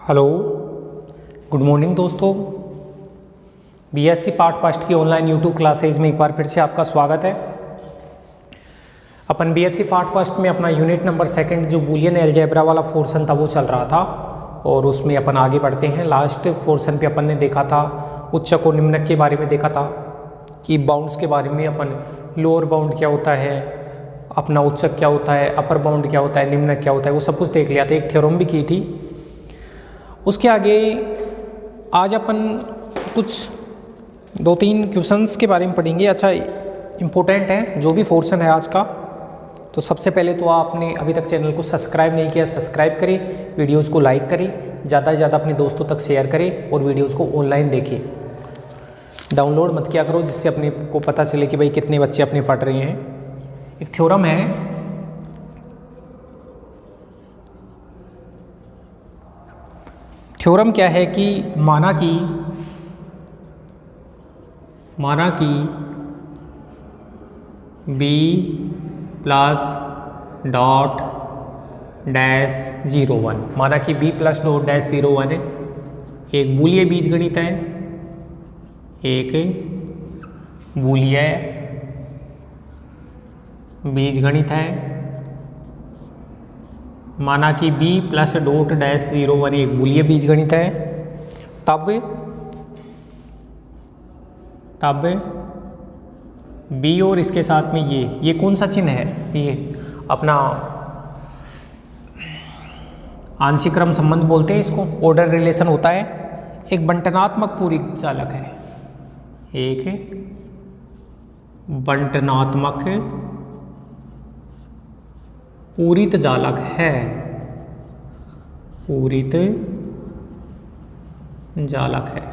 Hello, good morning दोस्तों। BSc part first की online YouTube classes में एक बार फिर से आपका स्वागत है। अपन बीएससी पार्ट फर्स्ट में अपना यूनिट नंबर सेकंड जो बूलियन अलजेब्रा वाला पोर्शन था वो चल रहा था और उसमें अपन आगे बढ़ते हैं। लास्ट पोर्शन पे अपन ने देखा था उच्चक और निम्नक के बारे में देखा था कि बाउंड्स के बारे में अपन लोअर बाउंड क्या होता है, अपना उच्चक क्या होता है, अपर बाउंड क्या होता है, निम्नक क्या होता है, वो सब कुछ देख लिया था। एक थ्योरम भी की थी। उसके आगे आज अपन कुछ 2-3 क्वेश्चंस के बारे में पढ़ेंगे। अच्छा, इम्पोर्टेंट है जो भी पोर्शन है आज का। तो सबसे पहले तो आपने अभी तक चैनल को सब्सक्राइब नहीं किया, सब्सक्राइब करें, वीडियोस को लाइक करें, ज़्यादा से ज़्यादा अपने दोस्तों तक शेयर करें और वीडियोस को ऑनलाइन देखें। डाउनलोड मत किया करो जिससे अपने को पता चले कि भाई कितने बच्चे अपने पढ़ रहे हैं। एक थ्योरम है, थ्योरम क्या है कि माना कि b प्लस डॉट डैश 0 1, माना कि b प्लस डॉट डैश 0 1 एक बूलियन बीजगणित है, एक बूलियन बीजगणित है। माना कि b प्लस डॉट डैश 0 1 एक बूलियन बीजगणित है। तब b और इसके साथ में ये कौन सा चिन्ह है, ये अपना आंशिक क्रम संबंध बोलते हैं इसको, ऑर्डर रिलेशन होता है। एक बंटनात्मक पूरक जालक है, एक बंटनात्मक पूरित जालक है, पूरित जालक है।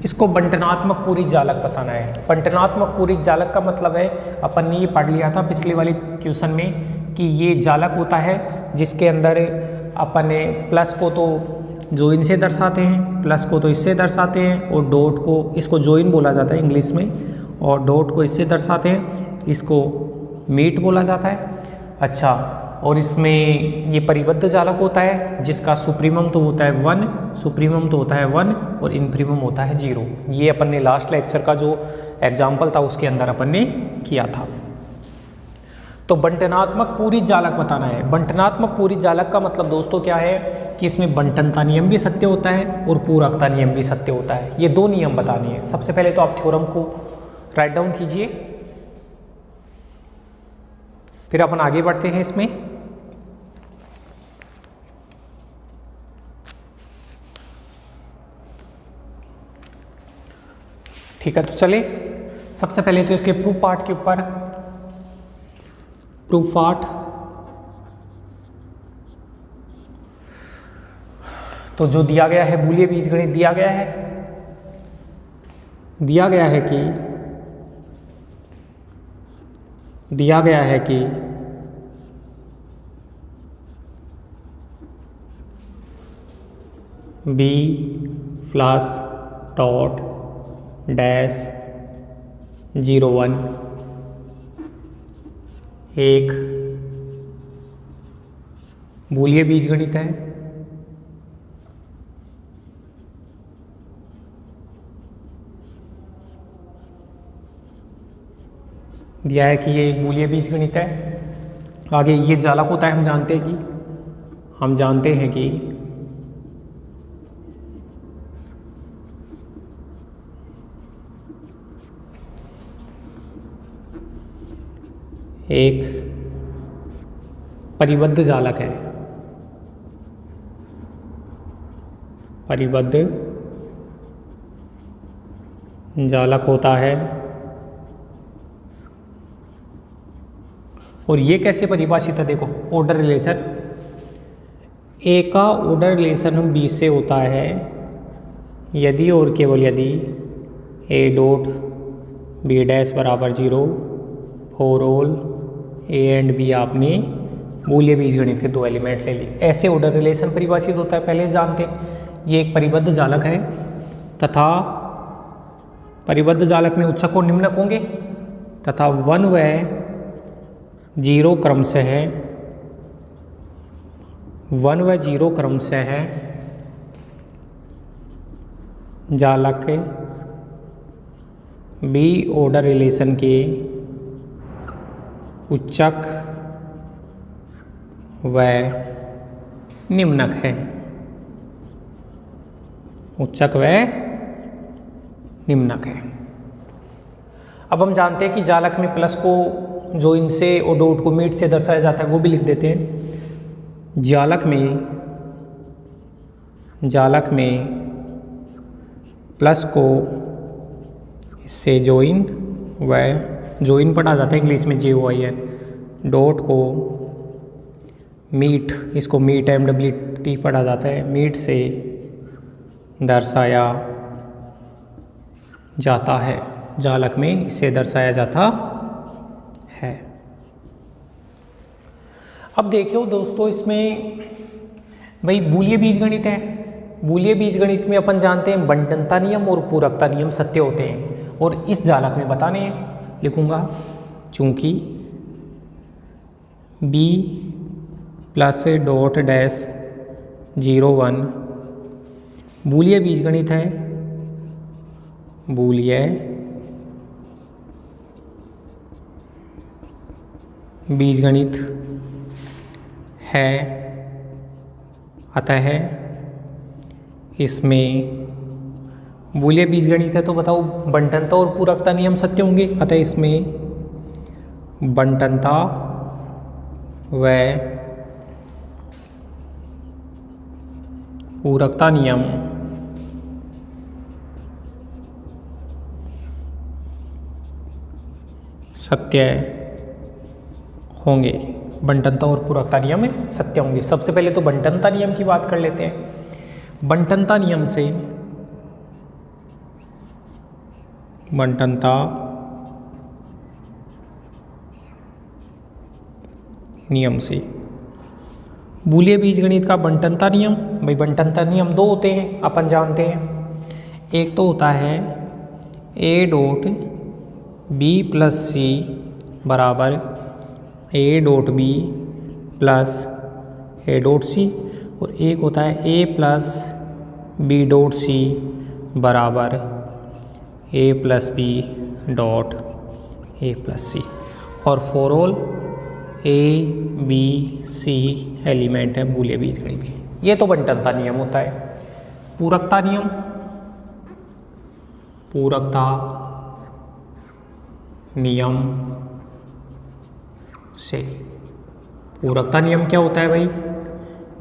इसको बंटनात्मक पूरित जालक बताना है। बंटनात्मक पूरित जालक का मतलब है, अपन ने ये पढ़ लिया था पिछले वाले क्वेश्चन में कि ये जालक होता है जिसके अंदर अपन ने प्लस को तो जोइन से दर्शाते हैं, प्लस को तो इससे दर्शाते हैं और डॉट को, इसको जोइन बोला जाता है इंग्लिश में, और डॉट को इससे दर्शाते हैं, इसको मीट बोला जाता है। अच्छा, और इसमें ये परिबद्ध जालक होता है जिसका सुप्रीमम तो होता है 1, सुप्रीमम तो होता है 1 और इनप्रीमम होता है 0। ये अपन ने लास्ट लेक्चर का जो एग्जाम्पल था उसके अंदर अपन ने किया था। तो बंटनात्मक पूरित जालक बताना है। बंटनात्मक पूरित जालक का मतलब दोस्तों क्या है कि इसमें बंटनता नियम भी सत्य होता है और पूरकता नियम भी सत्य होता है। ये 2 नियम बताने हैं। सबसे पहले तो आप थ्योरम को राइट डाउन कीजिए, फिर अपन आगे बढ़ते हैं इसमें। ठीक है, तो चले सबसे पहले तो इसके प्रूफ पार्ट के ऊपर, प्रूफ पार्ट। तो जो दिया गया है बूलियन बीजगणित दिया गया है कि b प्लस डॉट डैश 0 1 एक बूलियन बीजगणित है। दिया है कि ये एक बूलियन बीजगणित है। आगे ये जालक होता है, हम जानते हैं कि एक परिबद्ध जालक है, परिबद्ध जालक होता है। और ये कैसे परिभाषित है, देखो ऑर्डर रिलेशन, ए का ऑर्डर रिलेशन बी से होता है यदि और केवल यदि ए डॉट बी डैश बराबर 0 for all A and B आपने बूलियन बीजगणित के 2 एलिमेंट ले लिए। ऐसे ऑर्डर रिलेशन परिभाषित होता है, पहले से जानते हैं। ये एक परिबद्ध जालक है तथा परिबद्ध जालक में उच्चक और निम्नक होंगे तथा 1 व 0 क्रम से है 1 व 0 क्रमशः है जालक बी ऑर्डर रिलेशन के उच्चक व निम्नक है। उच्चक व निम्नक है। अब हम जानते हैं कि जालक में प्लस को जो इनसे और डॉट को मीट से दर्शाया जाता है वो भी लिख देते हैं। जालक में प्लस को इससे ज्वाइन पढ़ा जाता है इंग्लिश में JOIN। डॉट को मीट, इसको मीट MWT पढ़ा जाता है, मीट से दर्शाया जाता है। जालक में इससे दर्शाया जाता है। अब देखियो दोस्तों, इसमें भाई बूलिय बीजगणित है। बूलिय बीजगणित में अपन जानते हैं बंटनता नियम और पूरकता नियम सत्य होते हैं और इस जालक में बताने हैं। लिखूंगा चूंकि b प्लस डॉट डैश 0 1 बूलिय बीजगणित है। बूलिय बीजगणित है, अतः इसमें बूलिय बीजगणित है तो बताओ बंटनता और पूरकता नियम सत्य होंगे, अतः इसमें बंटनता व पूरकता नियम सत्य होंगे। बंटनता और पूरकता नियम सत्य होंगे। सबसे पहले तो बंटनता नियम की बात कर लेते हैं। बंटनता नियम से बूलिय बीजगणित का बंटनता नियम, भाई बंटनता नियम दो होते हैं अपन जानते हैं। एक तो होता है a dot b plus c बराबर a dot b plus a dot c, और एक होता है a plus b dot c बराबर a plus b dot a plus c, और for all a b c element है बूलिय बीजगणित के। ये तो बंटनता नियम होता है। पूरकता नियम, पूरकता नियम से, पूरकता नियम क्या होता है भाई?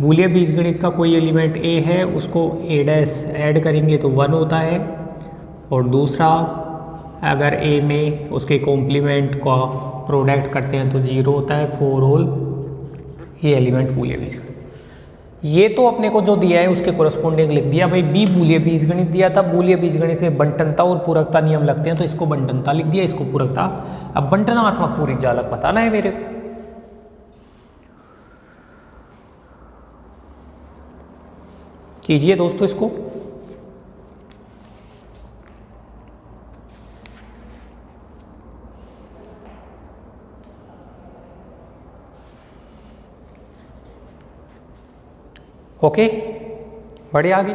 बूलिय बीजगणित का कोई एलिमेंट a है, उसको a डैश ऐड करेंगे तो 1 होता है, और दूसरा अगर a में उसके कॉम्प्लीमेंट का प्रोडक्ट करते हैं तो 0 होता है। फॉर ऑल ये एलिमेंट बूलिय बीजगणित। ये तो अपने को जो दिया है उसके कोरस्पोंडिंग लिख दिया। भाई बी बूलिय बीजगणित दिया था, बूलिय बीजगणित में बंटनता और पूरकता नियम लगते हैं तो इसको बंटनता लिख दिया, इसको पूरकता। अब बंटनात्मक पूरक जालक बताना है मेरे को। कीजिए दोस्तों इसको। ओके, बढ़े आगे।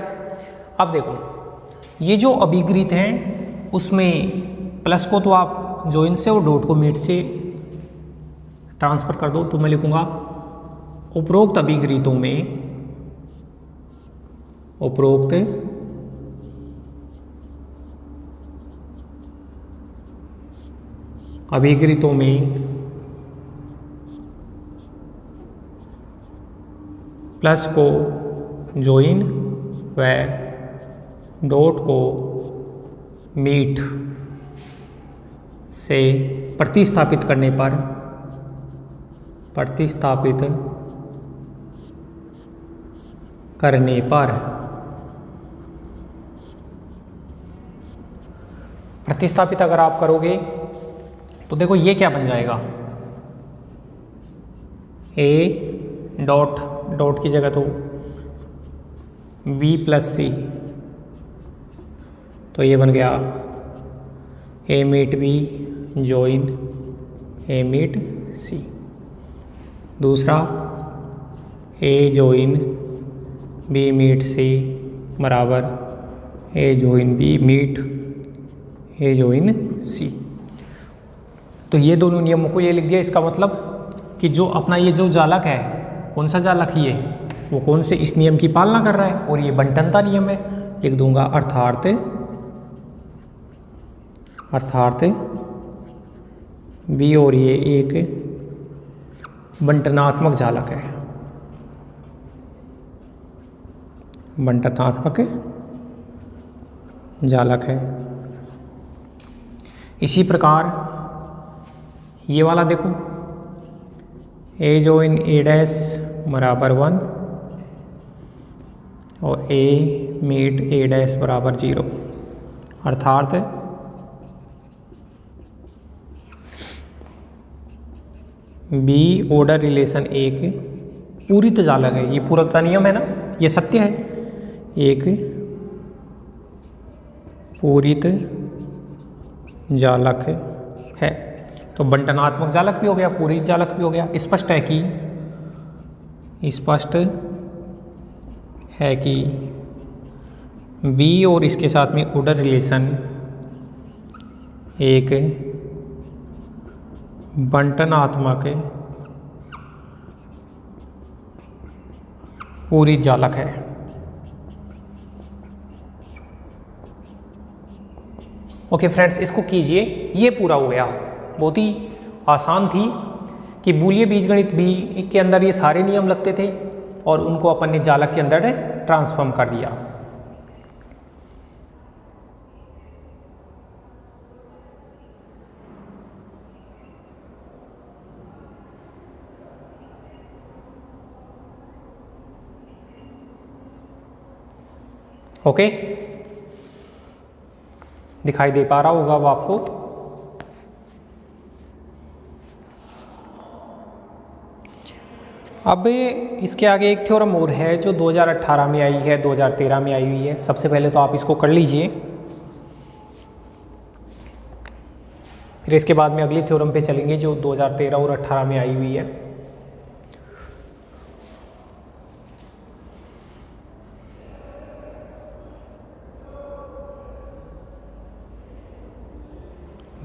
अब देखो ये जो अभिग्रित हैं उसमें प्लस को तो आप जॉइन से और डॉट को मीट से ट्रांसफर कर दो, तो मैं लिखूंगा उपरोक्त अभिग्रितों में, उपरोक्त अभिग्रितों में प्लस को जॉइन व डॉट को मीट से प्रतिस्थापित करने पर, प्रतिस्थापित करने पर, प्रतिस्थापित अगर आप करोगे तो देखो ये क्या बन जाएगा, a डॉट डॉट की जगह तो b प्लस सी, तो ये बन गया a meet b join a meet c। दूसरा A join B meet C बराबर A join B meet A join C. तो ये दोनों नियमों को ये लिख दिया। इसका मतलब कि जो अपना ये जो जालक है, कौन सा जालक ये, वो कौन से इस नियम की पालना कर रहा है, और ये बंटनता नियम है। लिख दूंगा अर्थात बी, और ये एक बंटनात्मक जालक है, बंटनात्मक जालक है। इसी प्रकार ये वाला देखो, ए जॉइन ए डैश बराबर 1 और ए मीट ए डैश बराबर 0, अर्थात बी ऑर्डर रिलेशन एक पूरित जालक है। ये पूरकता नियम है ना, ये सत्य है, एक पूरित जालक है। तो बंटनात्मक जालक भी हो गया, पूरित जालक भी हो गया। स्पष्ट है कि बी और इसके साथ में ऑर्डर रिलेशन एक बंटनात्मक पूरित जालक है। ओके फ्रेंड्स, इसको कीजिए। ये पूरा हो गया। बहुत ही आसान थी कि बूलियन बीजगणित बी के अंदर ये सारे नियम लगते थे और उनको अपन ने जालक के अंदर ट्रांसफॉर्म कर दिया। ओके, दिखाई दे पा रहा होगा वो आपको। अब इसके आगे एक थ्योरम और है जो 2018 में आई है, 2013 में आई हुई है। सबसे पहले तो आप इसको कर लीजिए, फिर इसके बाद में अगली थ्योरम पे चलेंगे जो 2013 और 18 में आई हुई है।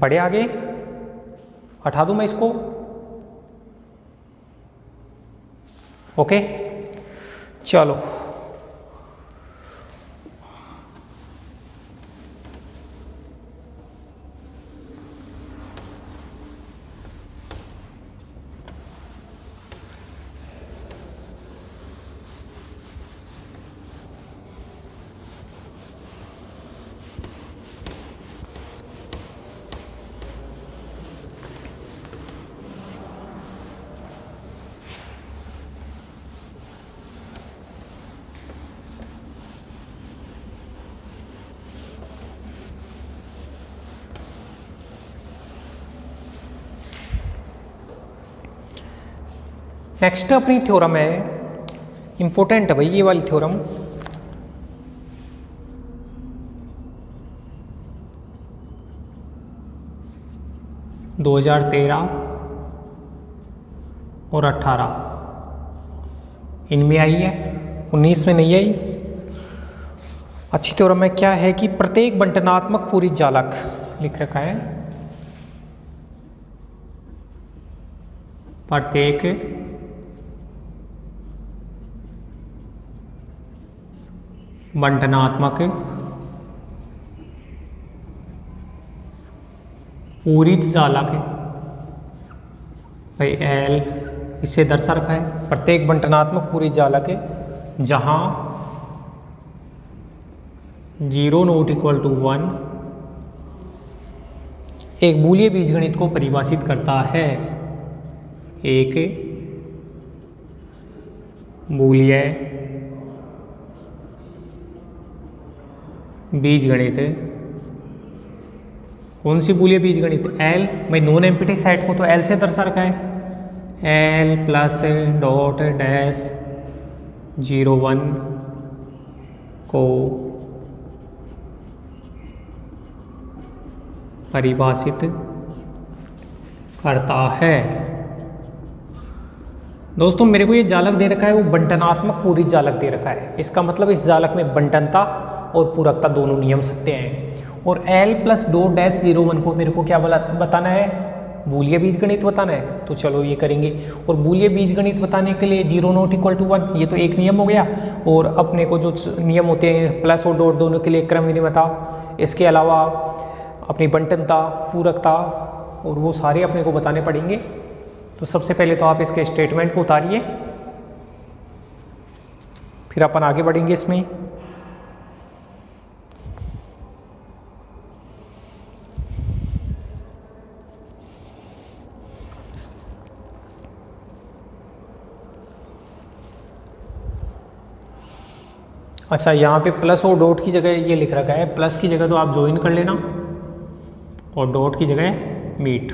बढ़े आगे, हटा दूं मैं इसको। ओके, चलो नेक्स्ट अपनी थ्योरम है, इंपॉर्टेंट है भाई ये वाली थ्योरम। दो 2013 और 18 इनमें आई है, 19 में नहीं आई। अच्छी थ्योरम में क्या है कि प्रत्येक बंटनात्मक पूरित जालक लिख रखा है, प्रत्येक बंटनात्मक पूरित जालक है भाई एल, इसे दर्शा रखा है। प्रत्येक बंटनात्मक पूरित जालक है जहां 0 ≠ 1 एक बूलियन बीजगणित को परिभाषित करता है। एक बूलियन बीजगणित, कौन सी बूलियन बीजगणित? एल। मैं नॉन एम्प्टी सेट को तो एल से दर्शा रखा है, एल प्लस डॉट डैश 0 1 को परिभाषित करता है। दोस्तों मेरे को ये जालक दे रखा है वो बंटनात्मक पूरक जालक दे रखा है। इसका मतलब इस जालक में बंटनता और पूरकता दोनों नियम सत्य हैं। और L प्लस डो डैश 01 को मेरे को क्या बताना है, बूलिया बीजगणित बताना है। तो चलो ये करेंगे। और बूलिया बीजगणित बताने के लिए 0 नॉट इक्वल टू 1 ये तो एक नियम हो गया। और अपने को जो नियम होते हैं प्लस और डॉट दोनों के लिए क्रम विनिमयता, इसके अलावा अपनी बंटनता, पूरकता और वो सारे अपने को बताने पड़ेंगे। तो सबसे पहले तो आप इसके स्टेटमेंट को उतारिए, फिर अपन आगे बढ़ेंगे इसमें। अच्छा, यहाँ पे प्लस और डॉट की जगह ये लिख रखा है, प्लस की जगह तो आप ज्वाइन कर लेना और डॉट की जगह मीट।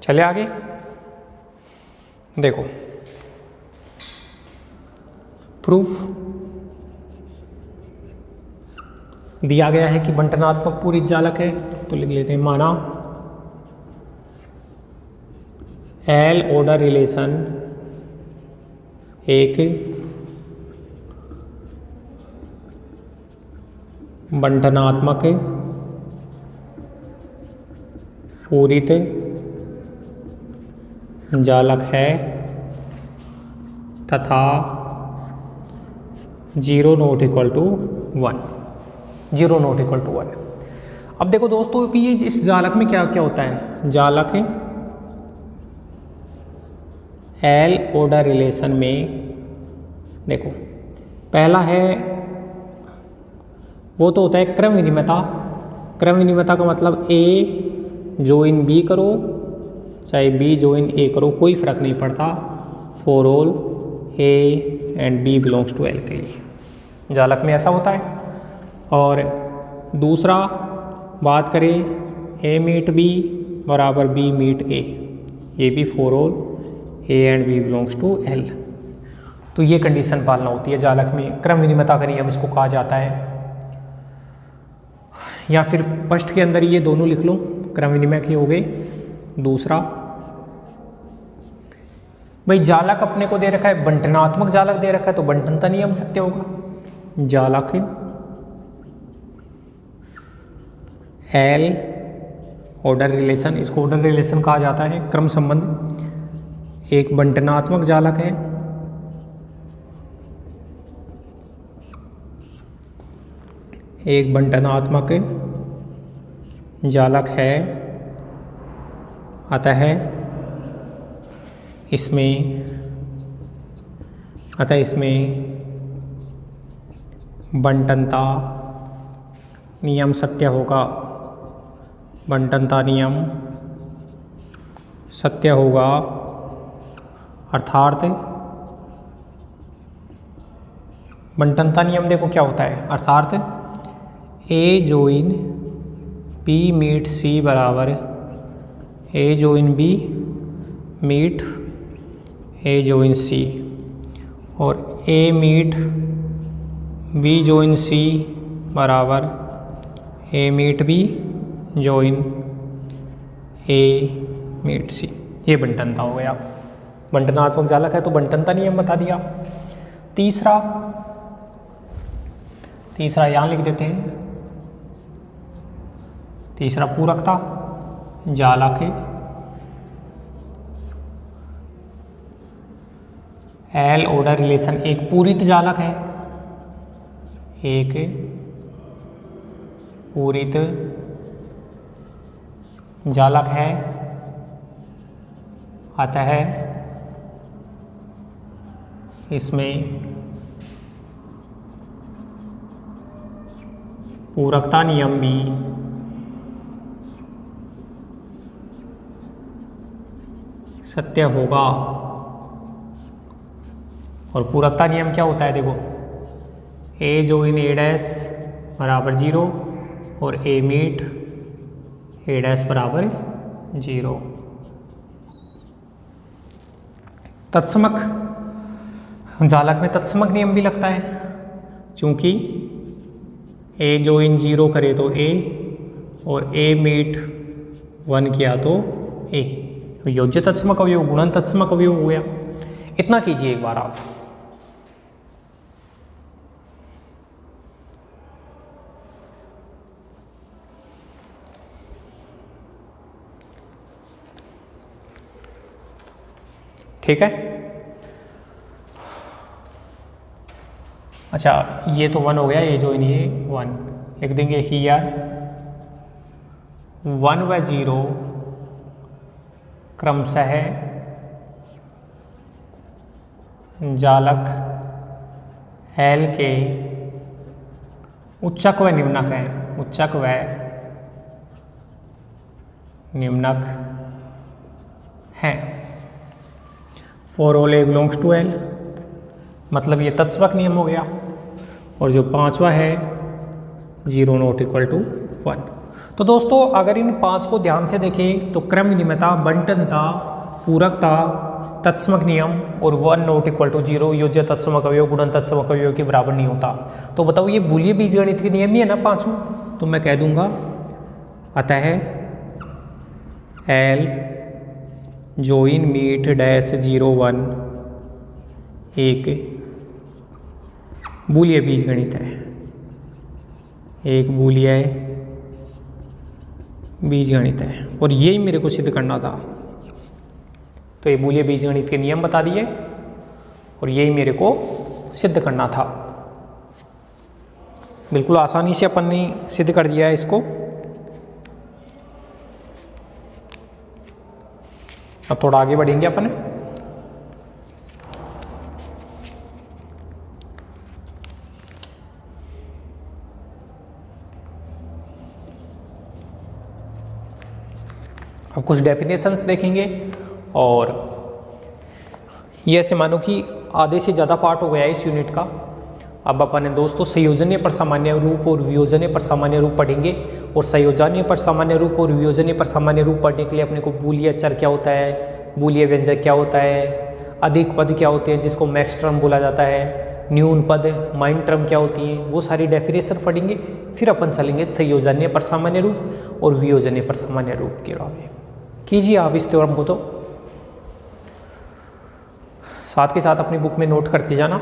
चले आगे, देखो प्रूफ दिया गया है कि बंटनात्मक पूरक जालक है। तो लिख लेते हैं, माना एल ऑर्डर रिलेशन एक बंटनात्मक पूरित जालक है तथा 0 not equal to 1, 0 not equal to 1। अब देखो दोस्तों कि ये इस जालक में क्या क्या होता है। जालक एल ऑर्डर रिलेशन में देखो पहला है वो तो होता है क्रम विनिमयता। क्रम विनिमयता का मतलब ए जोइन बी करो चाहे बी जोइन ए करो, कोई फर्क नहीं पड़ता, for all A and B belongs to L के लिए जालक में ऐसा होता है। और दूसरा बात करें ए मीट बी बराबर बी मीट ए, ये भी for all A and B belongs to L. तो ये कंडीशन पालना होती है जालक में, क्रम विनिमयता का नियम इसको कहा जाता है। या फिर फर्स्ट के अंदर ये दोनों लिख लो, क्रम विनिमय के हो गए। दूसरा भाई जालक अपने को दे रखा है बंटनात्मक जालक दे रखा है, तो बंटनता नियम सत्य होगा। जालक एल ऑर्डर रिलेशन, इसको ऑर्डर रिलेशन कहा जाता है, क्रम संबंध। एक बंटनात्मक जालक है, एक बंटनात्मक जालक है, अतः इसमें बंटनता नियम सत्य होगा, बंटनता नियम सत्य होगा। अर्थात बंटनता नियम देखो क्या होता है, अर्थात ए जोइन बी मीट सी बराबर ए जोइन बी मीट ए जोइन सी, और ए मीट बी जोइन सी बराबर ए मीट बी जोइन ए मीट सी। ये बंटनता हो गया, बंटनात्मक जालक है तो बंटनता नियम बता दिया। तीसरा यहाँ लिख देते हैं, तीसरा पूरकता जालक एल ऑर्डर रिलेशन एक पूरित जालक है, एक पूरित जालक है, अतः इसमें पूरकता नियम भी सत्य होगा। और पूरकता नियम क्या होता है देखो, ए जोइन ए डैश बराबर 0 और ए मीट ए डैश बराबर 0। तत्समक जालक में तत्समक नियम भी लगता है। चूँकि ए जॉइन 0 करे तो ए और ए मीट 1 किया तो ए, योज्य तत्समक अवयव गुणन तत्समक अवयव हो गया। इतना कीजिए एक बार आप। ठीक है। अच्छा, ये तो 1 हो गया, ये जो ये 1 लिख देंगे हियर 1 व 0 क्रमशः जालक एल के उच्चक व निम्नक है, उच्चक व निम्नक हैं। For all A belongs to L, मतलब ये तत्समक नियम हो गया। और जो 5वां है 0 नॉट इक्वल टू 1। तो दोस्तों अगर इन 5 को ध्यान से देखें तो क्रम विनिमयता, बंटनता, पूरकता, तत्समक नियम और 1 नॉट इक्वल टू 0 योज्य तत्समक अवयव गुणन तत्समक अवयव के बराबर नहीं होता। तो बताओ ये बूलियन बीजगणित के नियम ही है ना 5। तो मैं कह दूंगा अतः एल जॉइन मीट डैश 0 1 एक बूलियन बीजगणित है, एक बूलियन बीजगणित है। और यही मेरे को सिद्ध करना था। तो ये बूलियन बीजगणित के नियम बता दिए और यही मेरे को सिद्ध करना था। बिल्कुल आसानी से अपन ने सिद्ध कर दिया है इसको। अब थोड़ा आगे बढ़ेंगे अपन। अब कुछ डेफिनेशंस देखेंगे और ये ऐसे मानो कि आधे से ज़्यादा पार्ट हो गया है इस यूनिट का। अब अपन दोस्तों संयोजनीय पर सामान्य रूप और वियोजनीय पर सामान्य रूप पढ़ेंगे। और संयोजनीय पर सामान्य रूप और वियोजनीय पर सामान्य रूप पढ़ने के लिए अपने को बूलियन चर क्या होता है, बूलियन व्यंजक क्या होता है, अधिक पद क्या होते हैं जिसको मैक्स टर्म बोला जाता है, न्यून पद माइन टर्म क्या होती है, वो सारी डेफिनेशन पढ़ेंगे। फिर अपन चलेंगे संयोजनीय पर सामान्य रूप और वियोजनीय पर सामान्य रूप के बारे में। कीजिए आप इस थ्योरम को, तो साथ के साथ अपनी बुक में नोट करते जाना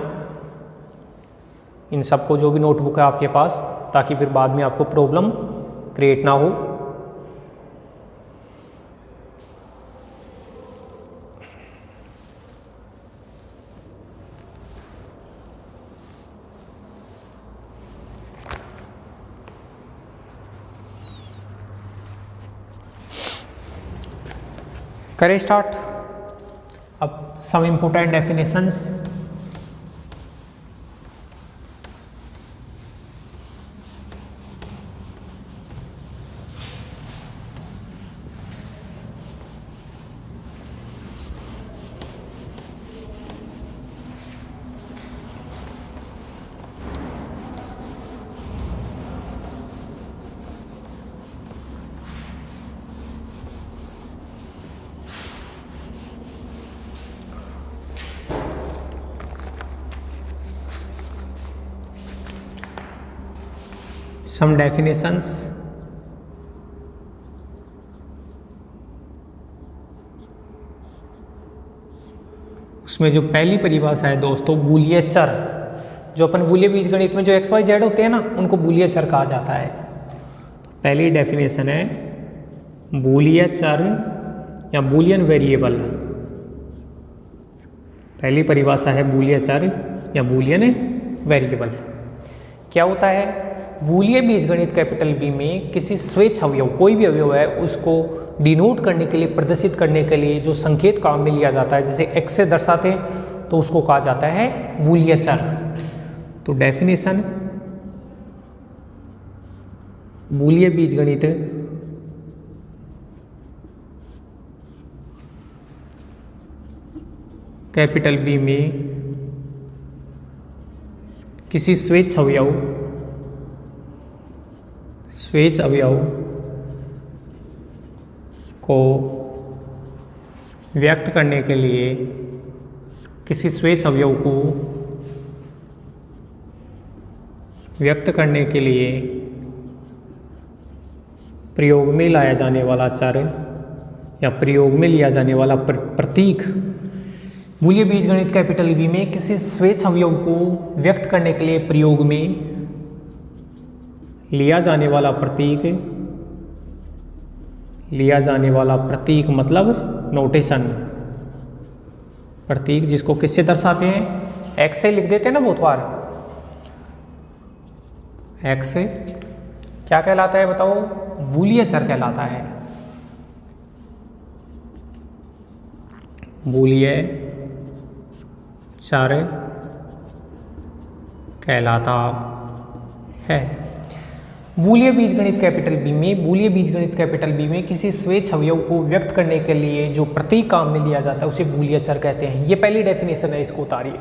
इन सबको, जो भी नोटबुक है आपके पास, ताकि फिर बाद में आपको प्रॉब्लम क्रिएट ना हो। करें स्टार्ट। अब some important definitions. Some definitions. उसमें जो पहली परिभाषा है दोस्तों बूलियन चर, जो अपन बूलियन बीजगणित में जो एक्स वाई जेड होते हैं ना, उनको बूलियन चर कहा जाता है। पहली डेफिनेशन है बूलियन चर या बूलियन वेरिएबल। पहली परिभाषा है बूलियन चर या बूलियन वेरिएबल। क्या होता है? बूलियन बीजगणित कैपिटल बी में किसी स्वेच्छ अवयव, कोई भी अवयव है, उसको डिनोट करने के लिए, प्रदर्शित करने के लिए जो संकेत काम में लिया जाता है, जैसे एक्स से दर्शाते हैं, तो उसको कहा जाता है बूलियन चर। तो डेफिनेशन बूलियन बीजगणित कैपिटल बी में किसी स्वेच्छ अवयव को व्यक्त करने के लिए, किसी स्वेच्छ अवयव को व्यक्त करने के लिए प्रयोग में लाया जाने वाला चर या प्रयोग में लिया जाने वाला प्रतीक बूलियन बीजगणित कैपिटल बी में किसी श्वेत अवयव को व्यक्त करने के लिए प्रयोग में लिया जाने वाला प्रतीक मतलब नोटेशन, प्रतीक जिसको किससे दर्शाते हैं, एक्स से लिख देते हैं ना बहुत बार। एक्स से क्या कहलाता है बताओ, बूलियन चर कहलाता है, बूलियन चर कहलाता है। बूलियन बीजगणित कैपिटल बी में किसी श्वेत अवयव को व्यक्त करने के लिए जो प्रतीक काम में लिया जाता है उसे बूलियन चर कहते हैं। ये पहली डेफिनेशन है, इसको उतारिए।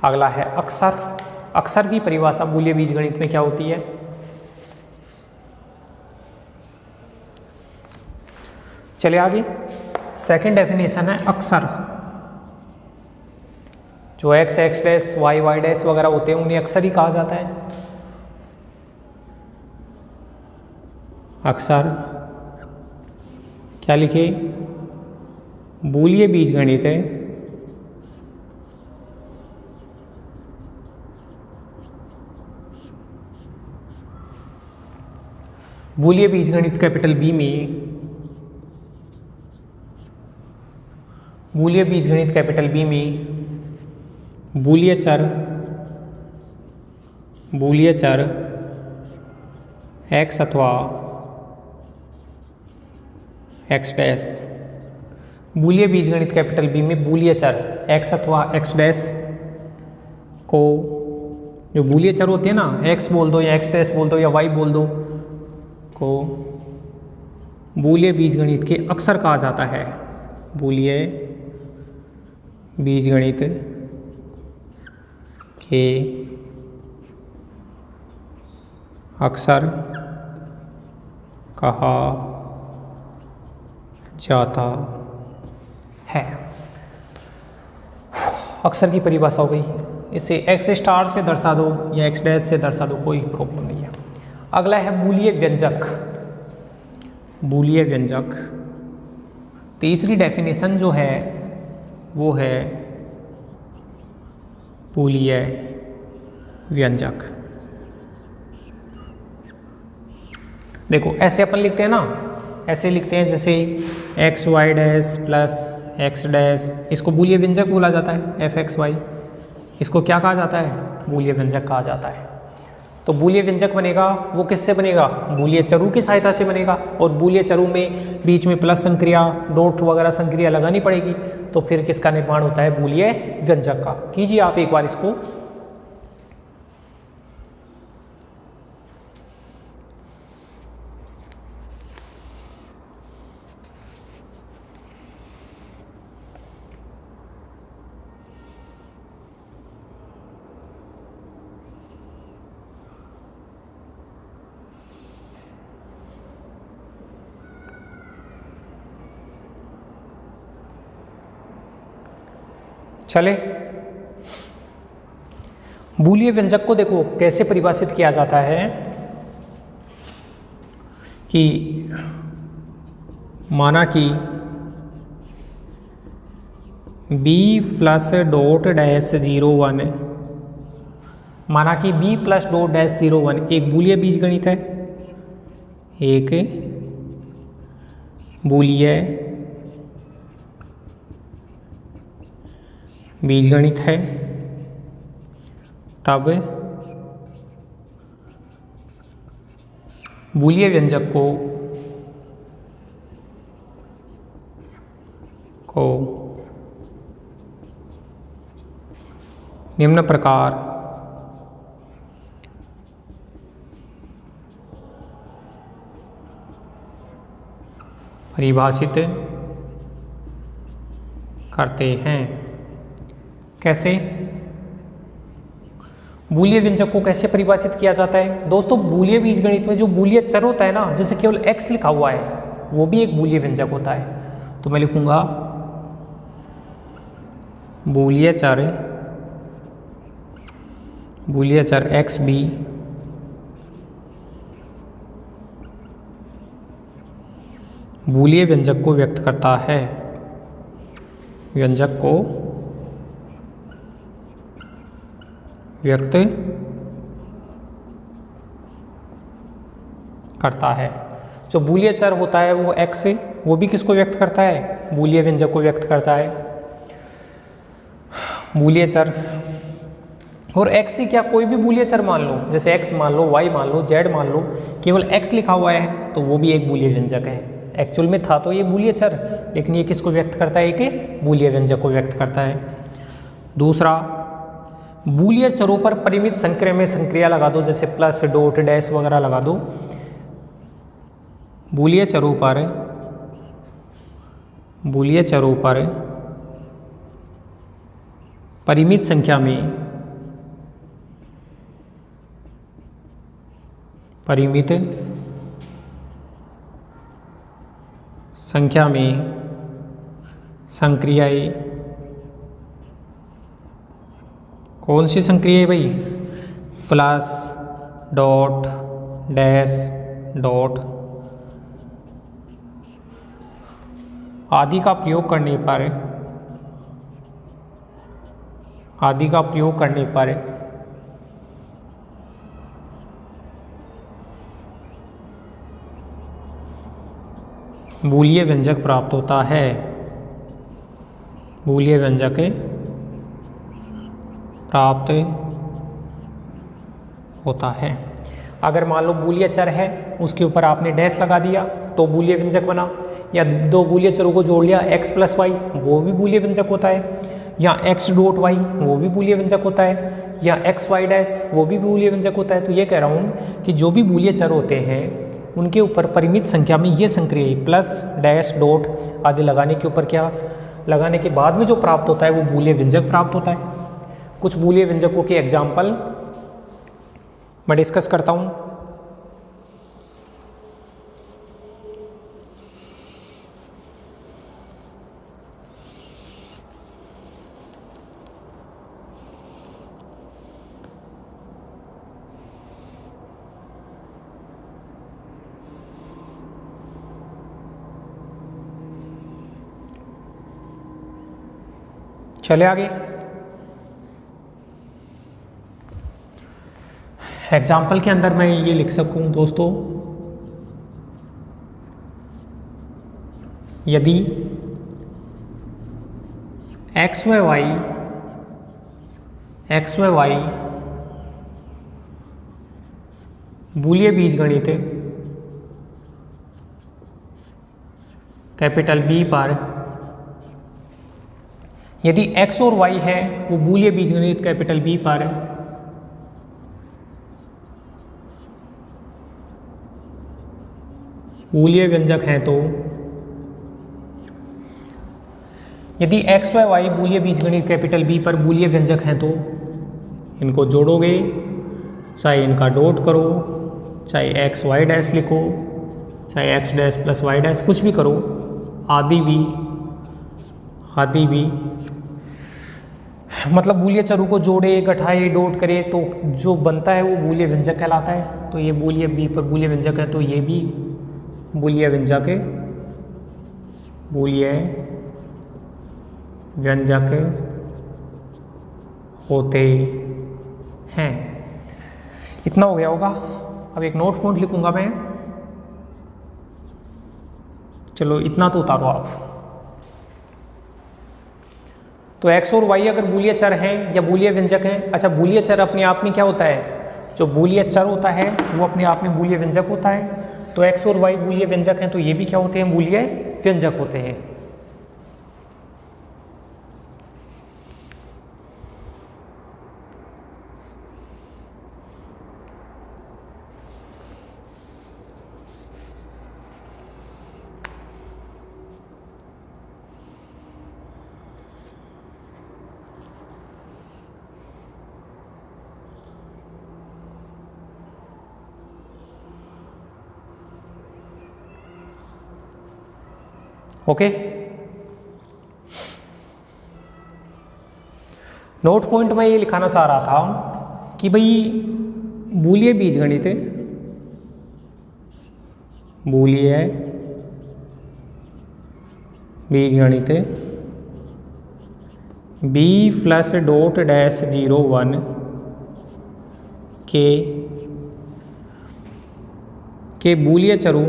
अगला है अक्षर। अक्षर की परिभाषा बूलियन बीजगणित में क्या होती है? चले आगे, सेकंड डेफिनेशन है अक्षर। जो X X dash Y Y dash वगैरह होते हैं उन्हें अक्षर ही कहा जाता है। अक्षर क्या लिखे, बूलियन बीजगणित है बूलियन बीजगणित कैपिटल बी में, बूलियन बीजगणित कैपिटल बी में बूलियन चर एक्स अथवा एक्स डैश, बूलियन बीजगणित कैपिटल बी में बूलियन चर एक्स अथवा एक्स डैश को, जो बूलियन चर होते हैं ना, एक्स बोल दो या एक्स डैश बोल दो या वाई बोल दो, को बूलियन बीजगणित के अक्षर कहा जाता है। बूलियन बीजगणित के अक्षर कहा जाता है। अक्षर की परिभाषा हो गई। इसे एक्स स्टार से दर्शा दो या एक्स डैश से दर्शा दो, कोई प्रॉब्लम नहीं है। अगला है बूलियन व्यंजक। बूलियन व्यंजक तीसरी डेफिनेशन जो है वो है बूलियन व्यंजक। देखो ऐसे अपन लिखते हैं ना, ऐसे लिखते हैं जैसे X Y dash plus X dash, इसको बूलियन व्यंजक बोला जाता है। एफ एक्स वाई, इसको क्या कहा जाता है, बूलियन व्यंजक कहा जाता है। तो बूलियन व्यंजक बनेगा वो किससे बनेगा, बूलियन चरों की सहायता से बनेगा। और बूलियन चरों में बीच में प्लस संक्रिया, डॉट वगैरह संक्रिया लगानी पड़ेगी, तो फिर किसका निर्माण होता है, बूलियन व्यंजक का। कीजिए आप एक बार इसको। चले, बूलियन व्यंजक को देखो कैसे परिभाषित किया जाता है कि माना कि b प्लस डॉट डैश 0 1, माना कि b प्लस डॉट डैश 0 1 एक बूलियन बीजगणित है, एक बूलियन बीजगणित है, तब बूलियन व्यंजक को निम्न प्रकार परिभाषित करते हैं। कैसे? बूलियन व्यंजक को कैसे परिभाषित किया जाता है? दोस्तों बूलियन बीजगणित में जो बूलियन चर होता है ना, जैसे केवल x लिखा हुआ है, वो भी एक बूलियन व्यंजक होता है। तो मैं लिखूंगा बूलियन चर x भी बूलियन व्यंजक को व्यक्त करता है, व्यंजक को व्यक्त करता है। जो बूलियन चर होता है वो x से, वो भी किसको व्यक्त करता है? बूलियन व्यंजक को व्यक्त करता है, बूलियन चर। और x से क्या कोई भी बूलियन चर मान लो, जैसे x मान लो, y मान लो, z मान लो, केवल x लिखा हुआ है तो वो भी एक बूलियन व्यंजक है। एक्चुअल में था तो ये बूलियन चर, लेकिन ये किसको व्यक्त करता है? कि बूलियन व्यंजक को व्यक्त करता है। दूसरा, बूलियन चरों पर परिमित संक्रिया में संक्रिया लगा दो, जैसे प्लस, डॉट, डैश वगैरह लगा दो। बूलियन चरों पर परिमित संख्या में संक्रियाएं, कौन सी संक्रिया है भाई? प्लस, डॉट, डैश, डॉट आदि का प्रयोग करने पर बूलियन व्यंजक प्राप्त होता है। बूलियन व्यंजक प्राप्त होता है। अगर मान लो बूलियन चर है, उसके ऊपर आपने डैश लगा दिया तो बूलियन व्यंजक बना, या दो बूलियन चरों को जोड़ लिया x प्लस वाई, वो भी बूलियन व्यंजक होता है, या x डॉट वाई वो भी बूलियन व्यंजक होता है, या x वाई डैश वो भी बूलियन व्यंजक होता है। तो ये कह रहा हूँ कि जो भी बूलियन चर होते हैं उनके ऊपर परिमित संख्या में ये संक्रिया प्लस, डैश, डॉट आदि लगाने के ऊपर लगाने के बाद में जो प्राप्त होता है वो बूलियन व्यंजक प्राप्त होता है। कुछ बूलियन व्यंजकों के एग्जाम्पल मैं डिस्कस करता हूँ। चले आगे। एग्जाम्पल के अंदर मैं ये लिख सकूं दोस्तों, यदि x व y बूलियन बीजगणित कैपिटल B पर, यदि x और y है वो बूलियन बीजगणित कैपिटल B पर बूलियन व्यंजक हैं, तो यदि x व y बूलियन बीजगणित कैपिटल B पर बूलियन व्यंजक हैं तो इनको जोड़ोगे, चाहे इनका डॉट करो, चाहे x y डैश लिखो, चाहे x dash plus y dash कुछ भी करो, आदि भी मतलब बूलियन चरों को जोड़े, घटाए, डॉट करे तो जो बनता है वो बूलियन व्यंजक कहलाता है। तो ये बूलियन B पर बूलियन व्यंजक है तो ये भी बूलियन व्यंजक होते हैं। इतना हो गया होगा। अब एक नोट पॉइंट लिखूंगा मैं, चलो इतना तो उतारो आप। तो x और y अगर बूलियन चर हैं या बूलियन व्यंजक हैं, अच्छा बूलियन चर अपने आप में क्या होता है? जो बूलियन चर होता है वो अपने आप में बूलियन व्यंजक होता है। तो x और y बूलियन व्यंजक हैं तो ये भी क्या होते हैं? बूलियन व्यंजक होते हैं। ओके। नोट पॉइंट में ये लिखाना चाह रहा था कि भाई बूलियन बीजगणित, बूलियन बीजगणित b प्लस डॉट डैश 0 1 के बूलियन चरों,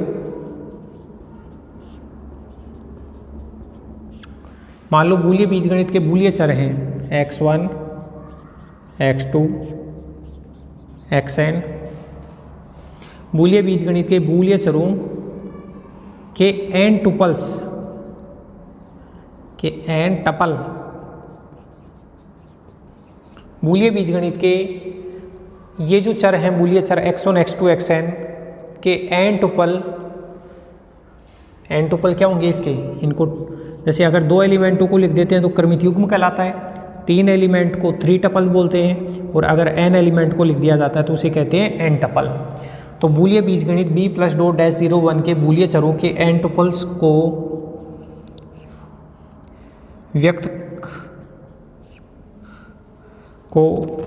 मान लो बूलियन बीजगणित के बूलियन चर हैं x1 x2 xn, बूलियन बीजगणित के बूलियन चरों के n टुपल्स, के n टपल, बूलियन बीजगणित के ये जो चर हैं बूलियन चर x1 x2 xn के n टुपल क्या होंगे इसके, इनको जैसे अगर 2 एलिमेंटों को लिख देते हैं तो क्रमिक युग्म कहलाता है, 3 एलिमेंट को 3 टपल बोलते हैं, और अगर n एलिमेंट को लिख दिया जाता है तो उसे कहते हैं n टपल। तो बूलियन बीजगणित b प्लस डॉट डैश 0 1 के बूलियन चरों के n टुपल्स को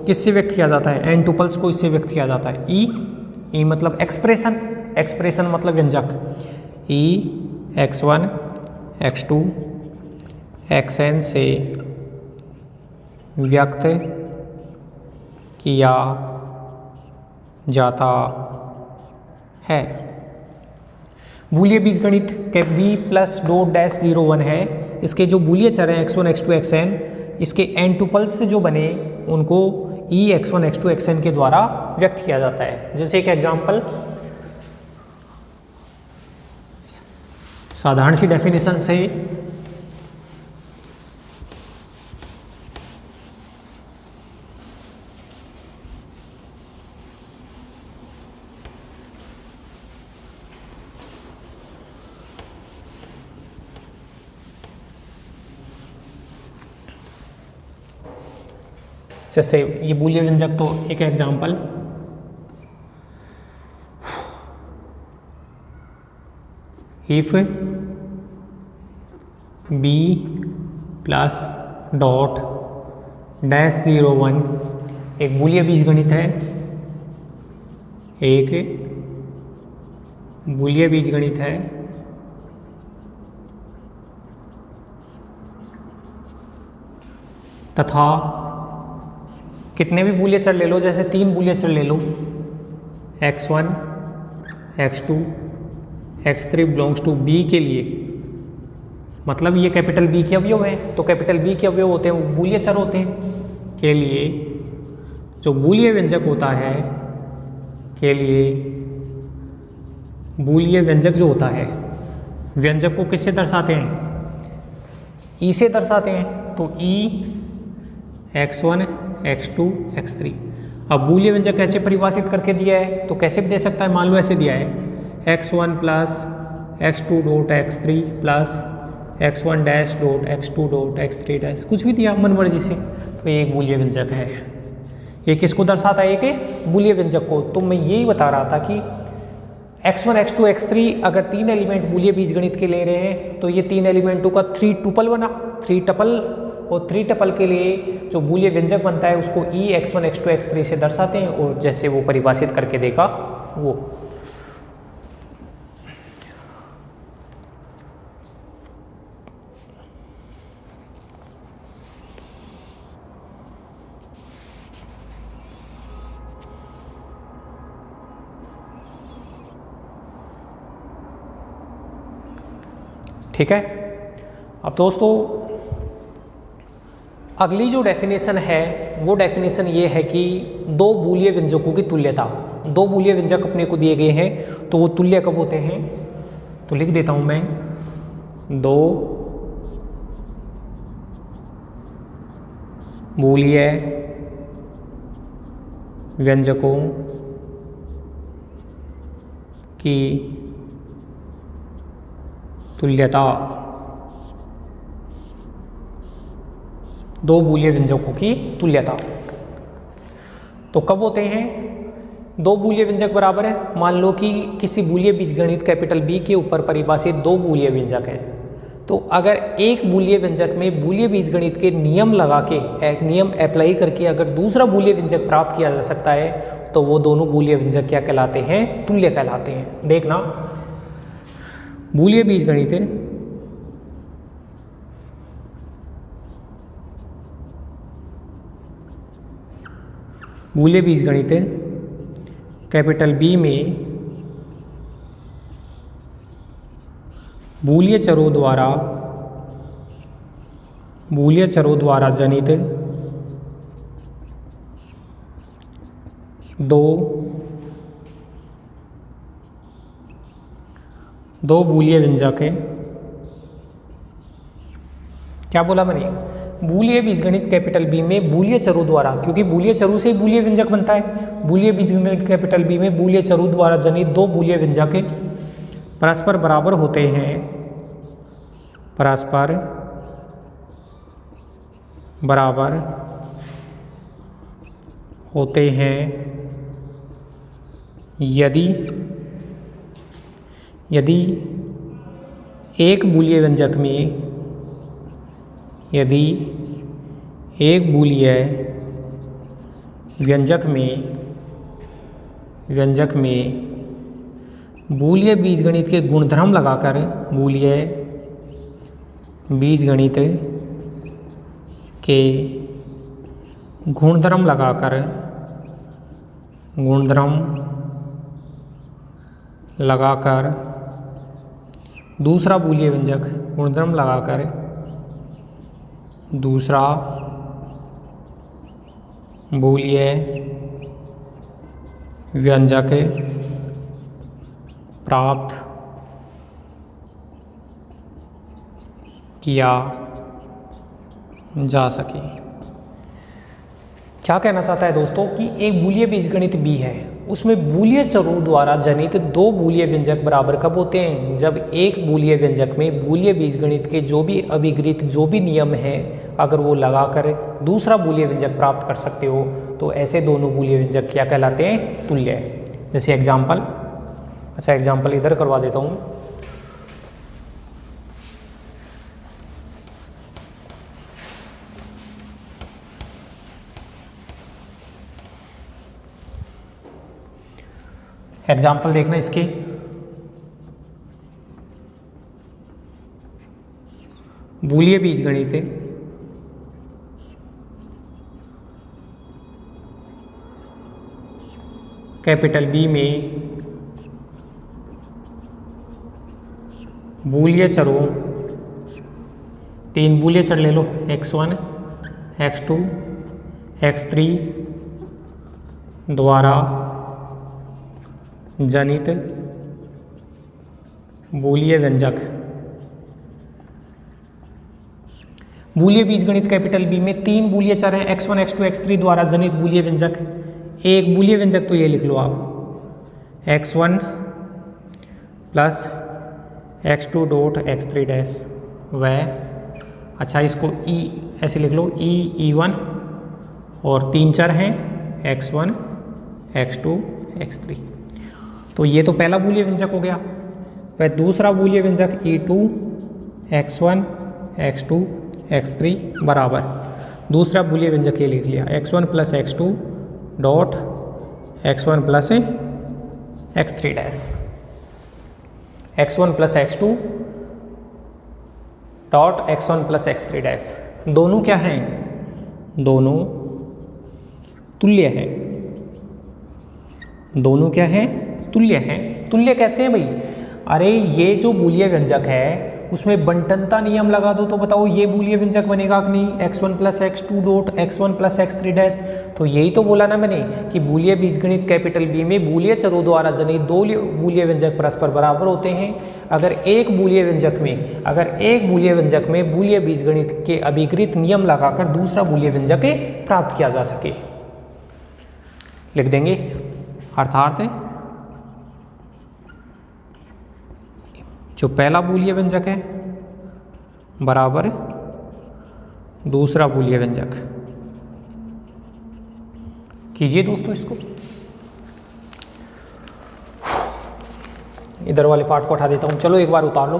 किससे व्यक्त किया जाता है, n टुपल्स को इससे व्यक्त किया जाता है e मतलब एक्सप्रेशन, एक्सप्रेशन मतलब व्यंजक, e x1 x2 xn से व्यक्त किया जाता है। बूलियन बीजगणित के b प्लस डॉट डैश 0 1 है, इसके जो बूलियन चर हैं x1 x2 xn, इसके n टुपल्स जो बने उनको e x1 x2 xn के द्वारा व्यक्त किया जाता है। जैसे एक एग्जांपल, साधारण सी डेफिनेशन से जैसे ये बूलियन व्यंजक, तो एक example, if b plus dot dash 0 1 एक बूलियन बीजगणित है, एक बूलियन बीजगणित है तथा कितने भी बूलियन चर ले लो, जैसे 3 बूलियन चर ले लो, x1 x2 x3 belongs to b के लिए, मतलब ये कैपिटल B के अवयव है, तो कैपिटल B के अवयव होते हैं वो बूलियन चर होते हैं, के लिए जो बूलियन व्यंजक होता है, के लिए बूलियन व्यंजक जो होता है, व्यंजक को किससे दर्शाते हैं, e से दर्शाते हैं, तो e x1 x2 x3। अब बूलियन व्यंजक कैसे परिभाषित करके दिया है, तो कैसे भी दे सकता है, मान लो ऐसे दिया है x1 plus x2 dot x3 plus x1 dash dot x2 dot x3 dash, कुछ भी दिया मन मर्जी से, तो ये एक बूलियन व्यंजक है। ये किसको दर्शाता है, एक बूलियन व्यंजक को। तो मैं यही बता रहा था कि x1 x2 x3 अगर 3 एलिमेंट बूलियन बीजगणित के ले रहे हैं तो ये 3 एलिमेंटों का 3 टुपल बना, 3 टपल, और 3 टपल के लिए जो बूलियन व्यंजक बनता है उसको e x1 x2 x3 से दर्शाते हैं, और जैसे वो परिभाषित करके देगा वो। ठीक है। अब दोस्तों अगली जो डेफिनेशन है वो डेफिनेशन ये है कि 2 बूलियन व्यंजकों की तुल्यता, 2 बूलियन व्यंजक अपने को दिए गए हैं तो वो तुल्य कब होते हैं, तो लिख देता हूं मैं, 2 बूलियन व्यंजकों की तुल्यता, 2 बूलियन व्यंजकों की तुल्यता तो कब होते हैं, 2 बूलियन व्यंजक बराबर है, मान लो कि किसी बूलियन बीजगणित कैपिटल B के ऊपर परिभाषित 2 बूलियन व्यंजक हैं, तो अगर एक बूलिय व्यंजक में बूलिय बीजगणित के नियम लगा के, एक नियम अप्लाई करके अगर दूसरा बूलिय व्यंजक प्राप्त किया जा सकता है तो वो दोनों बूलिय व्यंजक क्या कहलाते हैं? तुल्य कहलाते हैं। देखना, बूलिय बीजगणित है, बूलिय बीजगणित है कैपिटल बी में बूलिय चरों द्वारा जनित दो बूलिय व्यंजक है। क्या बोला मैंने? बूलिय बीजगणित कैपिटल बी में बूलिय चरों द्वारा, क्योंकि बूलिय चरों से ही बूलिय व्यंजक बनता है। बूलिय बीजगणित कैपिटल बी में बूलिय चरों द्वारा जनित दो बूलिय व्यंजक परस्पर बराबर होते हैं, परस्पर बराबर होते हैं यदि एक बूलिय व्यंजक में, यदि एक बूलिय व्यंजक में बूलिय बीजगणित के गुणधर्म लगाकर, बूलिय बीजगणित के गुणधर्म लगाकर दूसरा बूलिय व्यंजक, गुणधर्म लगाकर दूसरा बूलिय व्यंजक प्राप्त किया जा सके। क्या कहना चाहता है दोस्तों कि एक बूलिय बीजगणित बी है, उसमें बूलिय चरों द्वारा जनित दो बूलिय व्यंजक बराबर कब होते हैं? जब एक बूलिय व्यंजक में बूलिय बीजगणित के जो भी अभिगृहित जो भी नियम है अगर वो लगाकर दूसरा बूलिय व्यंजक प्राप्त कर सकते हो तो ऐसे दोनों बूलिय व्यंजक क्या कहलाते हैं? तुल्य। जैसे एग्जाम्पल, अच्छा एग्जाम्पल इधर करवा देता हूँ। एग्जाम्पल देखना इसके, बूलिय बीजगणित है कैपिटल बी में बूलिय चरों, तीन बूलिय चर ले लो, x1, x2, x3 द्वारा जनित बूलिय व्यंजक। बूलिय बीजगणित कैपिटल बी में तीन बूलिय चर हैं, x1, x2, x3 द्वारा जनित बूलिय व्यंजक। एक बूलिय व्यंजक तो ये लिख लो आप, x1 plus x2 dot x3 dash वह, अच्छा इसको e ऐसे लिख लो, e1 और तीन चर हैं x1, x2, x3। तो ये तो पहला बूलिय व्यंजक हो गया। वह दूसरा बूलिय व्यंजक e2, x1, x2, x3 बराबर, दूसरा बूलिय व्यंजक ये लिख लिया, x1 plus x2 dot x1 plus x3 dash, x1 plus x2 dot x1 plus x3 dash. दोनों क्या हैं? दोनों तुल्य हैं। दोनों क्या हैं? तुल्य हैं। तुल्य कैसे हैं भाई? अरे ये जो बूलिय व्यंजक है उसमें बंटनता नियम लगा दो तो बताओ ये बूलिय व्यंजक बनेगा कि नहीं? x1 plus x2 dot x1 plus x3 dash. तो यही तो बोला ना मैंने कि बूलिय बीजगणित कैपिटल बी में बूलिय चरों द्वारा जनित दो बूलिय व्यंजक परस्पर बराबर होते हैं। अगर एक बूलिय व्यंजक में बूलिय बीजगणित के अभिगृहित नियम लगाकर दूसरा बूलिय व्यंजक प्राप्त किया जा सके। लिख देंगे अर्थात जो पहला बूलिय व्यंजक है बराबर दूसरा बूलिय व्यंजक। कीजिए दोस्तों इसको, इधर वाले पार्ट को हटा देता हूं। चलो एक बार उतार लो।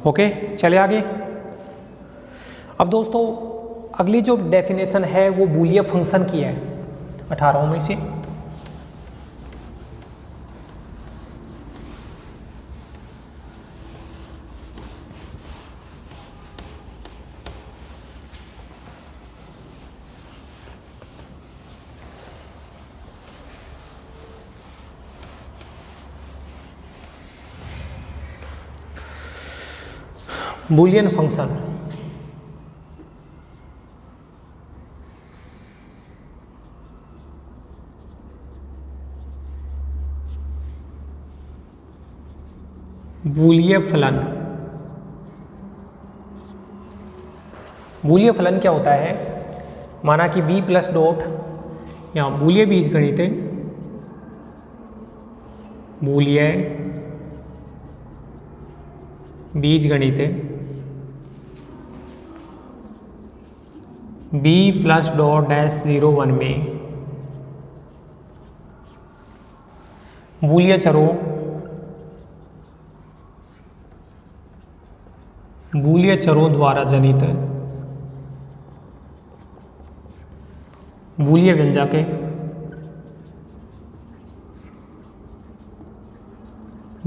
ओके, चले आगे। अब दोस्तों अगली जो डेफिनेशन है वो बूलियन फंक्शन की है 18 में से। बूलियन फंक्शन बूलियन फलन। बूलियन फलन क्या होता है? माना कि b प्लस डॉट, यहाँ बूलियन बीजगणित है, बूलियन बीजगणित है, b प्लस डॉट डैश 0 1 में बूलियन चरों द्वारा जनित बूलियन व्यंजक है,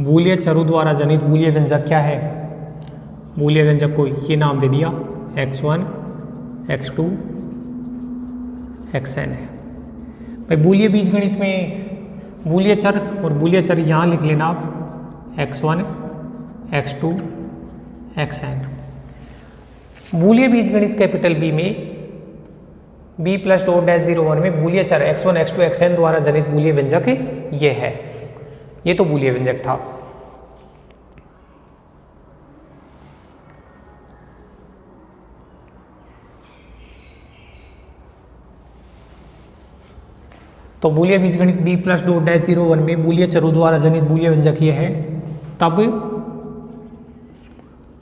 बूलियन चरों द्वारा जनित बूलियन व्यंजक क्या है? बूलियन व्यंजक को ये नाम दे दिया x1 x2 xn है। भाई बूलियन बीजगणित में बूलियन चर और बूलियन चर यहाँ लिख लेना आप x1 x2 xn। बूलियन बीजगणित कैपिटल B में b प्लस डॉट डैश 0 1 में बूलियन चर x1 x2 xn द्वारा जनित बूलियन व्यंजक ये है। ये तो बूलियन व्यंजक था। तो बूलियन बीजगणित b प्लस डॉट डैश 0 1 में बूलियन चरों द्वारा जनित बूलियन व्यंजक ये है।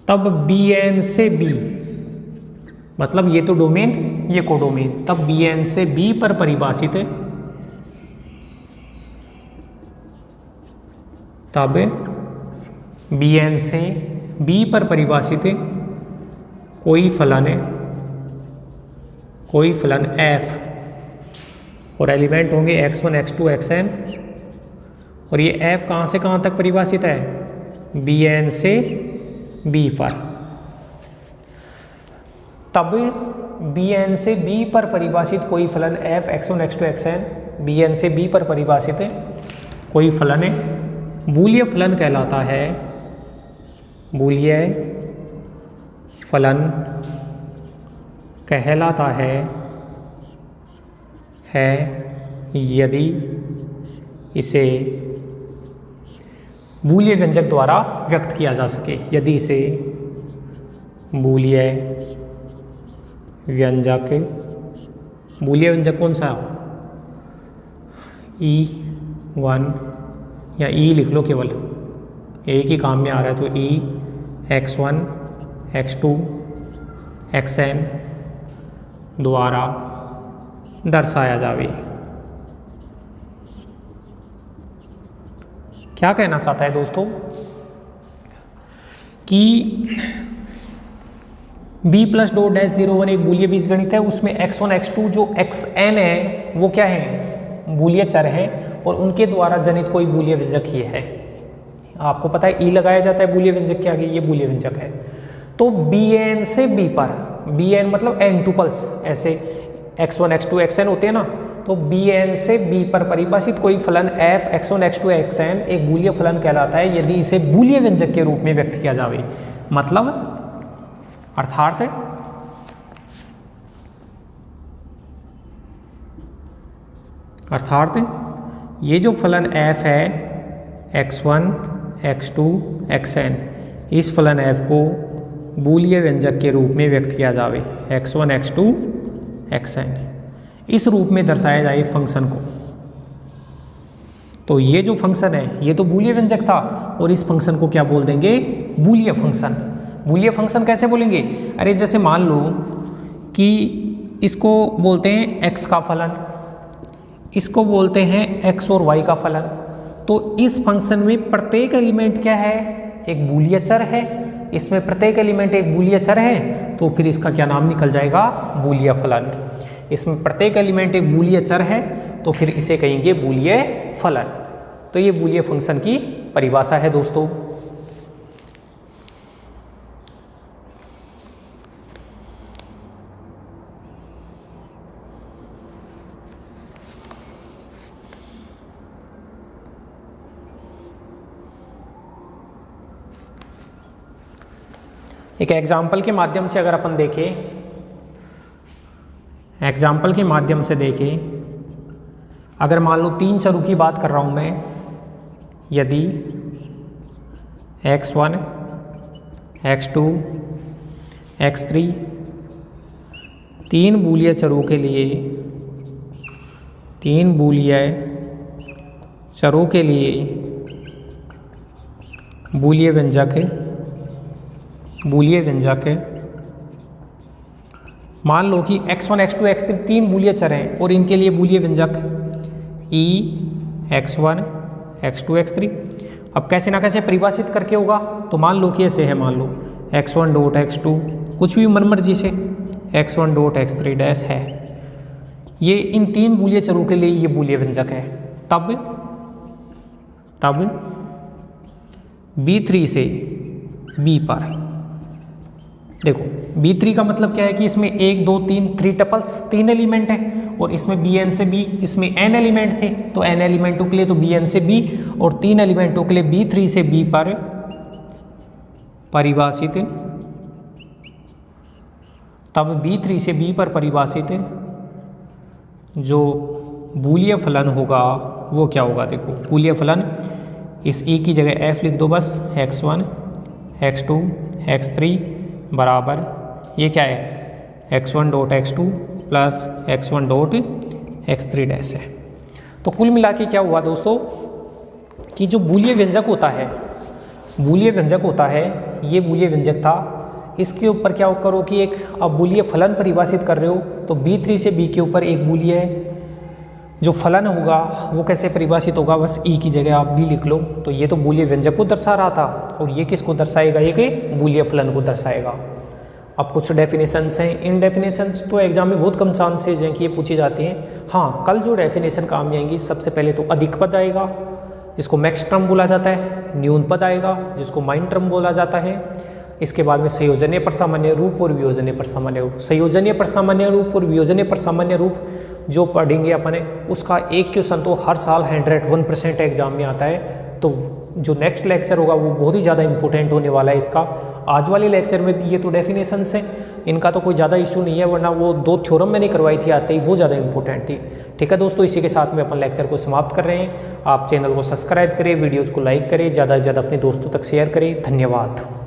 तब bn से b, मतलब ये तो डोमेन ये कोडोमेन, तब bn से b पर परिभाषित है, तब bn से b पर परिभाषित है कोई फलन f और एलिमेंट होंगे x1 x2 xn, और ये f कहाँ से कहाँ तक परिभाषित है? bn से b पर। तब bn से b पर परिभाषित कोई फलन f x1 x2 xn, bn से b पर परिभाषित है कोई फलन है, बूलियन फलन कहलाता है। बूलियन फलन कहलाता है यदि इसे बूलियन व्यंजक द्वारा व्यक्त किया जा सके, यदि इसे बूलियन व्यंजक कौन सा? E1 या E लिख लो, केवल एक ही काम में आ रहा है तो E x1 x2 xn द्वारा दर्शाया जावे। क्या कहना चाहता है दोस्तों कि b प्लस डॉट डैश 0 1 एक बूलियन बीजगणित है, उसमें x1 x2 जो xn है वो क्या है? बूलियन चर है, और उनके द्वारा जनित कोई बूलियन व्यंजक ये है। आपको पता है ई लगाया जाता है बूलियन व्यंजक के आगे, ये बूलियन व्यंजक है। तो bn से b पर, bn मतलब n टुपल्स, ऐसे x1 x2 xn होते हैं ना, तो bn से b पर परिभाषित कोई फलन f x1 x2 xn एक बूलियन फलन कहलाता है यदि इसे बूलियन व्यंजक के रूप में व्यक्त किया जावे। मतलब अर्थात ये जो फलन f है x1 x2 xn, इस फलन f को बूलियन व्यंजक के रूप में व्यक्त किया जावे x1 x2 xn, इस रूप में दर्शाया जाए फंक्शन को। तो ये जो फंक्शन है ये तो बूलियन व्यंजक था, और इस फंक्शन को क्या बोल देंगे? Boolean function. बूलियन फंक्शन कैसे बोलेंगे? अरे जैसे मान लो कि इसको बोलते हैं x का फलन, इसको बोलते हैं x और y का फलन। तो इस फंक्शन में प्रत्येक एलिमेंट क्या है? एक बूलियन चर है, इसमें प्रत्येक एलिमेंट एक बूलिया चर है, तो फिर इसका क्या नाम निकल जाएगा, बूलिया फलन। इसमें प्रत्येक एलिमेंट एक बूलिया चर है, तो फिर इसे कहेंगे बूलिया फलन। तो ये बूलिया फंक्शन की परिभाषा है दोस्तों। एक एग्जाम्पल के माध्यम से अगर अपन देखें, एग्जाम्पल के माध्यम से देखें, अगर मान लो 3 चरों की बात कर रहा हूँ मैं, यदि x1, x2, x3 3 बूलिया चरों के लिए, 3 बूलिया चरों के लिए बूलिया व्यंजक है, मान लो कि x1, x2, x3 3 बूलिया चर हैं और इनके लिए बूलिया व्यंजक e x1, x2, x3। अब कैसे ना कैसे परिभाषित करके होगा, तो मान लो कि ऐसे है, मान लो x1 डॉट x2 कुछ भी मन मर्जी से x1 डॉट x3 डैश है, ये इन 3 बूलिया चरों के लिए ये बूलिया व्यंजक है। तब B3 से B पर देखो, B3 का मतलब क्या है कि इसमें 1 2 3 3 टपल्स 3 एलिमेंट हैं और इसमें Bn से B, इसमें n एलिमेंट थे, तो n एलिमेंटों के लिए तो Bn से B और 3 एलिमेंटों के लिए B3 से B पर परिभाषित, तब B3 से B पर परिभाषित जो बूलिया फलन होगा वो क्या होगा। देखो बूलिया फलन, इस e की जगह f लिख दो बस, x1, x2, x3 बराबर ये क्या है, x1 dot x2 plus x1 dot x3 dash है। तो कुल मिला के क्या हुआ दोस्तों कि जो बूलिया व्यंजक होता है, ये बूलिया व्यंजक था, इसके ऊपर क्या करो कि एक अब बूलिया फलन परिभाषित कर रहे हो, तो B3 से B के ऊपर एक बूलिया जो फलन होगा वो कैसे परिभाषित होगा, बस e की जगह आप b लिख लो। तो ये तो बूलिया व्यंजक को दर्शा रहा था और ये किसको दर्शाएगा, ये कि बूलिया फलन को दर्शाएगा। अब कुछ डेफिनेशंस हैं, इन डेफिनेशंस तो एग्जाम में बहुत कम चांसेज हैं कि ये पूछी जाती हैं। हाँ, कल जो डेफिनेशन काम आएंगी, सबसे पहले तो अधिक पद आएगा जिसको मैक्स टर्म बोला जाता है, न्यून पद आएगा जिसको माइन टर्म बोला जाता है, इसके बाद में संयोजनीय परसामान्य रूप और वियोजनीय परसामान्य रूप। संयोजनीय परसामान्य रूप और वियोजनीय परसामान्य रूप जो पढ़ेंगे अपन, उसका एक क्वेश्चन तो हर साल 101% एग्जाम में आता है। तो जो नेक्स्ट लेक्चर होगा वो बहुत ही ज़्यादा इंपॉर्टेंट होने वाला है इसका। आज वाले लेक्चर में भी ये तो डेफिनेशंस हैं, इनका तो कोई ज़्यादा इशू नहीं है, वरना वो 2 थ्योरम मैंने करवाई थी आते ही, वो ज़्यादा इंपॉर्टेंट थी। ठीक है दोस्तों, इसी के साथ में अपन लेक्चर को समाप्त कर रहे हैं। आप चैनल को सब्सक्राइब करें, वीडियोज़ को लाइक करें, ज़्यादा से ज़्यादा अपने दोस्तों तक शेयर करें। धन्यवाद।